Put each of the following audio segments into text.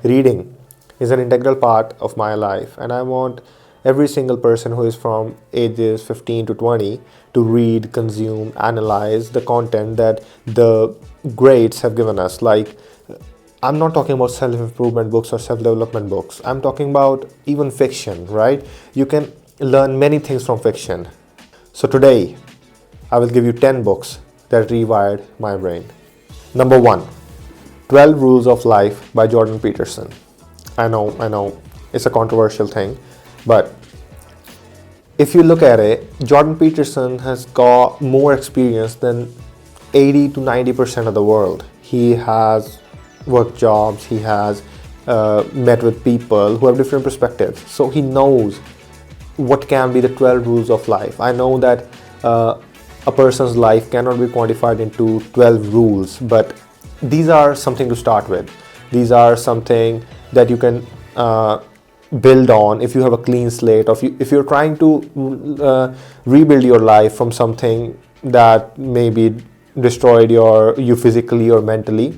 Reading is an integral part of my life, and I want every single person who is from ages 15 to 20 to read, consume, analyze the content that the greats have given us. Like, I'm not talking about self-improvement books or self-development books. I'm talking about even fiction, right? You can learn many things from fiction. So today, I will give you 10 books that rewired my brain. Number 1, 12 Rules of Life by Jordan Peterson. I know, it's a controversial thing, but if you look at it, Jordan Peterson has got more experience than 80 to 90% of the world. He has worked jobs, he has met with people who have different perspectives. So he knows what can be the 12 rules of life. I know that a person's life cannot be quantified into 12 rules, but these are something to start with. These are something that you can build on if you have a clean slate, or if you're trying to rebuild your life from something that maybe destroyed you physically or mentally.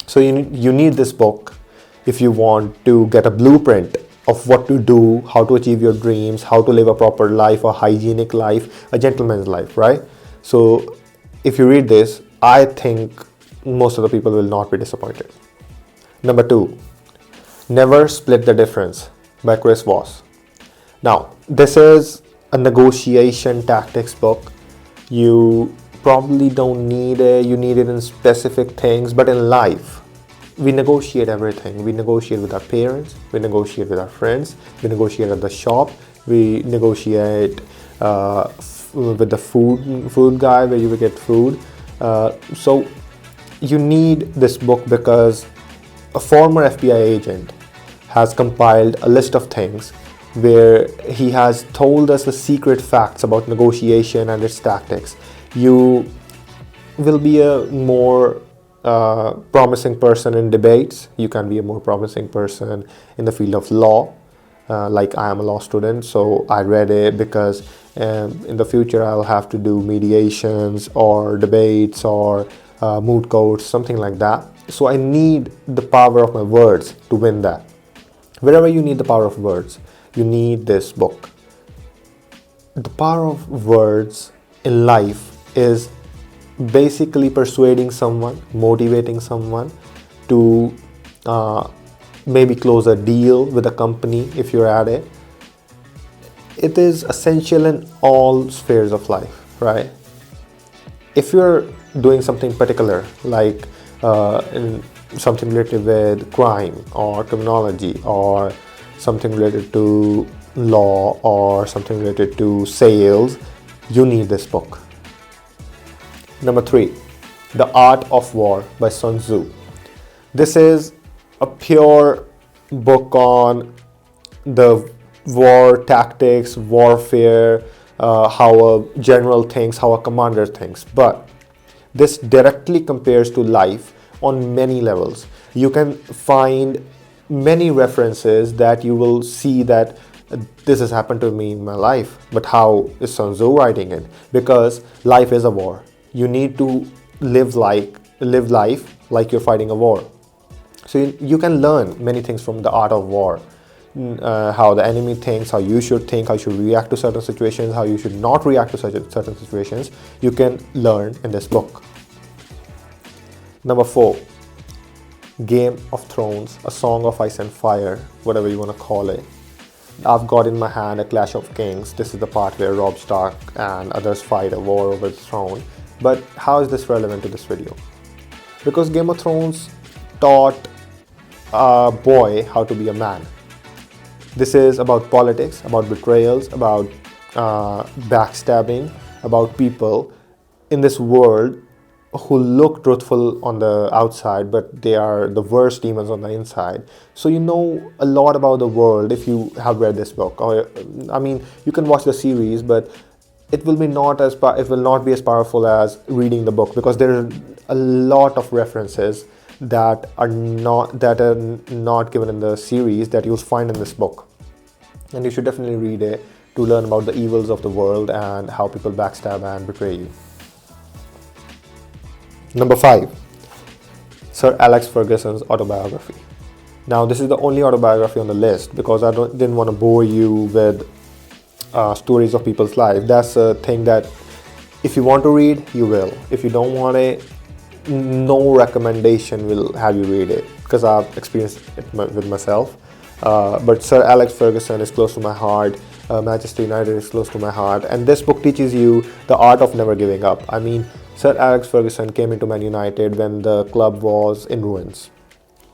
So you need this book if you want to get a blueprint of what to do, how to achieve your dreams, how to live a proper life, a hygienic life, a gentleman's life, right? So if you read this, I think most of the people will not be disappointed. Number 2, Never Split the Difference by Voss. Now, this is a negotiation tactics book. You probably don't need it, you need it in specific things, but in life, we negotiate everything. We negotiate with our parents, we negotiate with our friends, we negotiate at the shop, we negotiate with the food guy where you will get food. So you need this book because a former FBI agent has compiled a list of things where he has told us the secret facts about negotiation and its tactics. You will be a more promising person in debates. You can be a more promising person in the field of law. Like I am a law student, so I read it because in the future I'll have to do mediations or debates or moot courts, something like that. So I need the power of my words to win that. Wherever you need the power of words, you need this book. The power of words in life is basically persuading someone, motivating someone to maybe close a deal with a company if you're at it. It is essential in all spheres of life, right? If you're doing something particular, like in something related with crime or criminology, or something related to law, or something related to sales, you need this book. Number 3, The Art of War by Sun Tzu. This is a pure book on the war tactics, warfare, how a general thinks, how a commander thinks. But this directly compares to life on many levels. You can find many references that you will see that this has happened to me in my life. But how is Sun Tzu writing it? Because life is a war. You need to live life like you're fighting a war. So you can learn many things from The Art of War. How the enemy thinks, how you should think, how you should react to certain situations, how you should not react to certain situations. You can learn in this book. Number 4, Game of Thrones, A Song of Ice and Fire, whatever you want to call it. I've got in my hand A Clash of Kings. This is the part where Robb Stark and others fight a war over the throne. But how is this relevant to this video? Because Game of Thrones taught a boy how to be a man. This is about politics, about betrayals, about backstabbing, about people in this world who look truthful on the outside, but they are the worst demons on the inside. So you know a lot about the world if you have read this book. Or, I mean, you can watch the series, but it will not be as powerful as reading the book, because there are a lot of references that are not given in the series that you'll find in this book. And you should definitely read it to learn about the evils of the world and how people backstab and betray you. Number 5, Sir Alex Ferguson's Autobiography. Now, this is the only autobiography on the list because I didn't want to bore you with stories of people's life. That's a thing that if you want to read, you will. If you don't want it, no recommendation will have you read it because I've experienced it with myself. But Sir Alex Ferguson is close to my heart. Manchester United is close to my heart, and this book teaches you the art of never giving up. I mean, Sir Alex Ferguson came into Man United when the club was in ruins.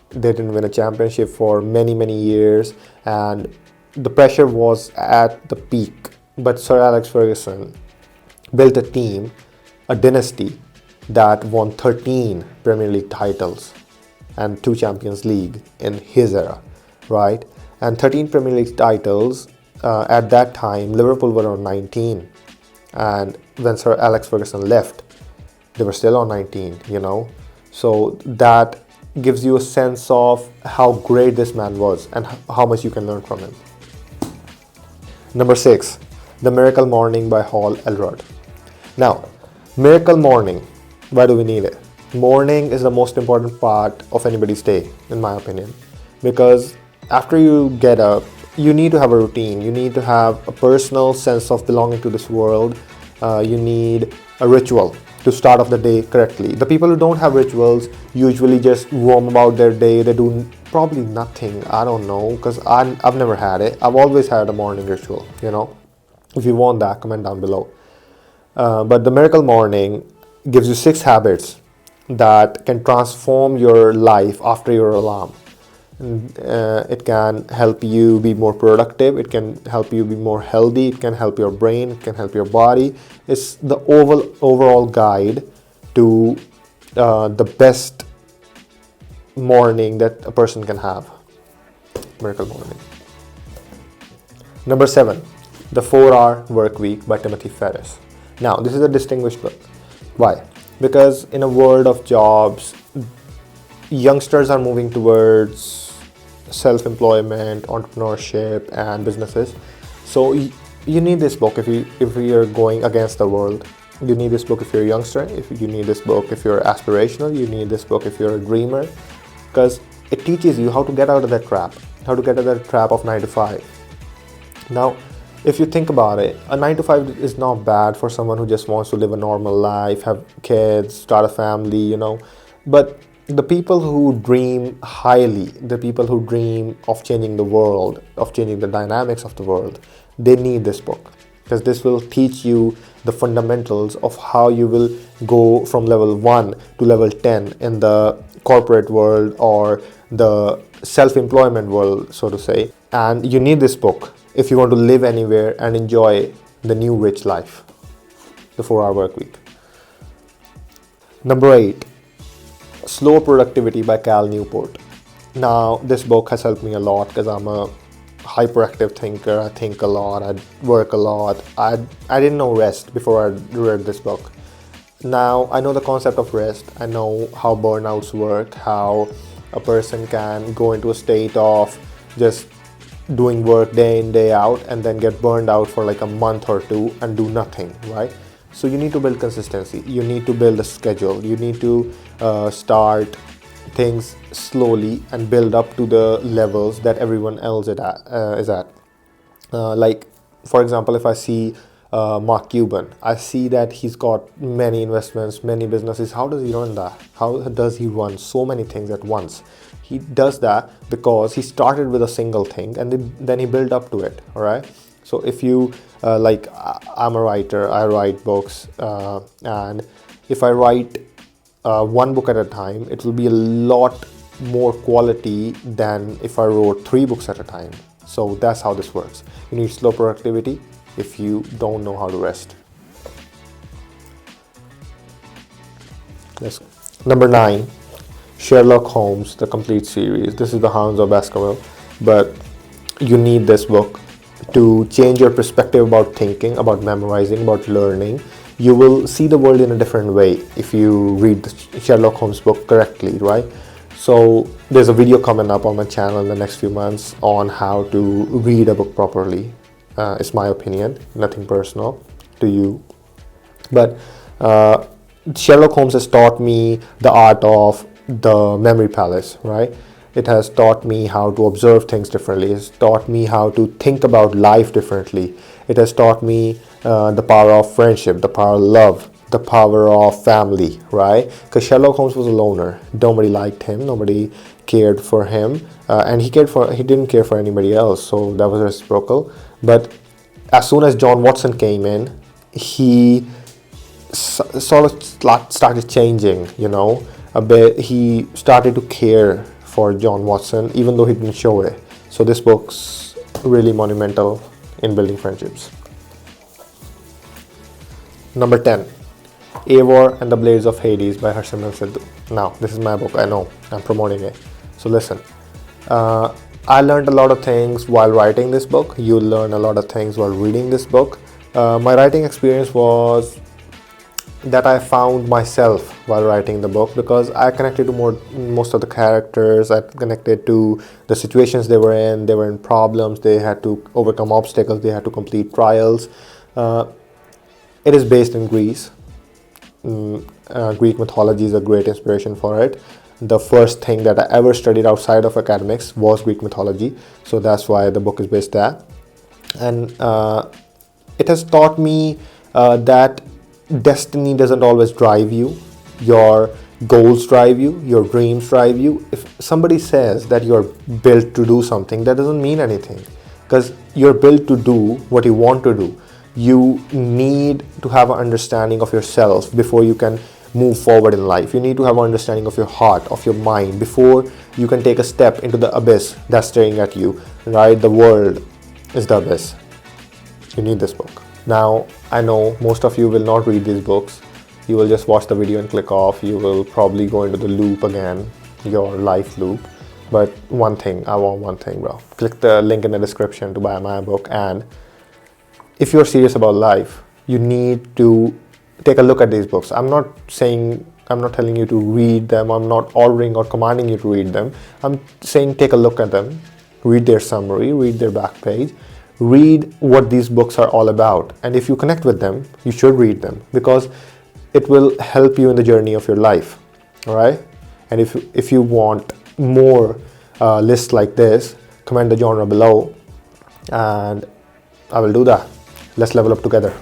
They didn't win a championship for many years, and the pressure was at the peak. But Sir Alex Ferguson built a team, a dynasty that won 13 Premier League titles and 2 Champions League in his era, right? And 13 Premier League titles. At that time, Liverpool were on 19, and when Sir Alex Ferguson left, they were still on 19, you know. So that gives you a sense of how great this man was and how much you can learn from him. Number 6, The Miracle Morning by Hall Elrod. Now, Miracle Morning, why do we need it? Morning is the most important part of anybody's day, in my opinion, because after you get up, you need to have a routine. You need to have a personal sense of belonging to this world. You need a ritual to start off the day correctly. The people who don't have rituals usually just roam about their day. They do probably nothing. I don't know, because I've never had it. I've always had a morning ritual, you know. If you want that, comment down below. But the Miracle Morning gives you 6 habits that can transform your life after your alarm. It can help you be more productive, it can help you be more healthy, it can help your brain, it can help your body. It's the overall guide to the best morning that a person can have. Miracle Morning. Number 7, The 4-Hour Work Week by Timothy Ferriss. Now, this is a distinguished book. Why? Because in a world of jobs, youngsters are moving towards self-employment, entrepreneurship, and businesses. So you need this book if you're going against the world. You need this book if you're a youngster. If you need this book if you're aspirational. You need this book if you're a dreamer, because it teaches you how to get out of that trap, how to get out of that trap of 9 to 5. Now, if you think about it, a 9 to 5 is not bad for someone who just wants to live a normal life, have kids, start a family, you know. But the people who dream highly, the people who dream of changing the world, of changing the dynamics of the world, they need this book, because this will teach you the fundamentals of how you will go from level 1 to level 10 in the corporate world or the self-employment world, so to say. And you need this book if you want to live anywhere and enjoy the new rich life, the 4-Hour Work Week. Number 8, Slow Productivity by Newport. Now, this book has helped me a lot because I'm a hyperactive thinker. I think a lot, I work a lot. I didn't know rest before I read this book. Now I know the concept of rest. I know how burnouts work, how a person can go into a state of just doing work day in, day out, and then get burned out for like a month or 2 and do nothing, right? So you need to build consistency. You need to build a schedule. You need to start things slowly and build up to the levels that everyone else is at. Like, for example, if I see Mark Cuban, I see that he's got many investments, many businesses. How does he run that? How does he run so many things at once? He does that because he started with a single thing and then he built up to it, all right? So if you, like, I'm a writer, I write books, and if I write one book at a time, it will be a lot more quality than if I wrote 3 books at a time. So that's how this works. You need slow productivity if you don't know how to rest. Number 9, Sherlock Holmes, the complete series. This is the Hounds of Baskerville, but you need this book to change your perspective about thinking, about memorizing, about learning. You will see the world in a different way if you read the Sherlock Holmes book correctly, right? So there's a video coming up on my channel in the next few months on how to read a book properly. It's my opinion, nothing personal to you. But Sherlock Holmes has taught me the art of the memory palace, right? It has taught me how to observe things differently. It's taught me how to think about life differently. It has taught me the power of friendship, the power of love, the power of family, right? Because Sherlock Holmes was a loner. Nobody liked him. Nobody cared for him, and he didn't care for anybody else. So that was reciprocal. But as soon as John Watson came in, he sort of started changing, a bit. He started to care for John Watson, even though he didn't show it. So this book's really monumental in building friendships. Number 10, Eivor and the Blades of Hades by Harsimran Sidhu. Now, this is my book, I know, I'm promoting it. So listen, I learned a lot of things while writing this book. You'll learn a lot of things while reading this book. My writing experience was that I found myself while writing the book, because I connected to most of the characters. I connected to the situations they were in. They were in problems. They had to overcome obstacles. They had to complete trials. It is based in Greece. Greek mythology is a great inspiration for it. The first thing that I ever studied outside of academics was Greek mythology. So that's why the book is based there. And it has taught me that destiny doesn't always drive you. Your goals drive you. Your dreams drive you. If somebody says that you're built to do something, that doesn't mean anything, because you're built to do what you want to do. You need to have an understanding of yourself before you can move forward in life. You need to have an understanding of your heart, of your mind, before you can take a step into the abyss that's staring at you, right? The world is the abyss. You need this book. Now, I know most of you will not read these books. You will just watch the video and click off. You will probably go into the loop again, your life loop. But I want one thing, bro. Click the link in the description to buy my book. And if you're serious about life, you need to take a look at these books. I'm not telling you to read them. I'm not ordering or commanding you to read them. I'm saying take a look at them, read their summary, read their back page. Read what these books are all about, and if you connect with them, you should read them, because it will help you in the journey of your life. All right. And if you want more lists like this, comment the genre below and I will do that. Let's level up together.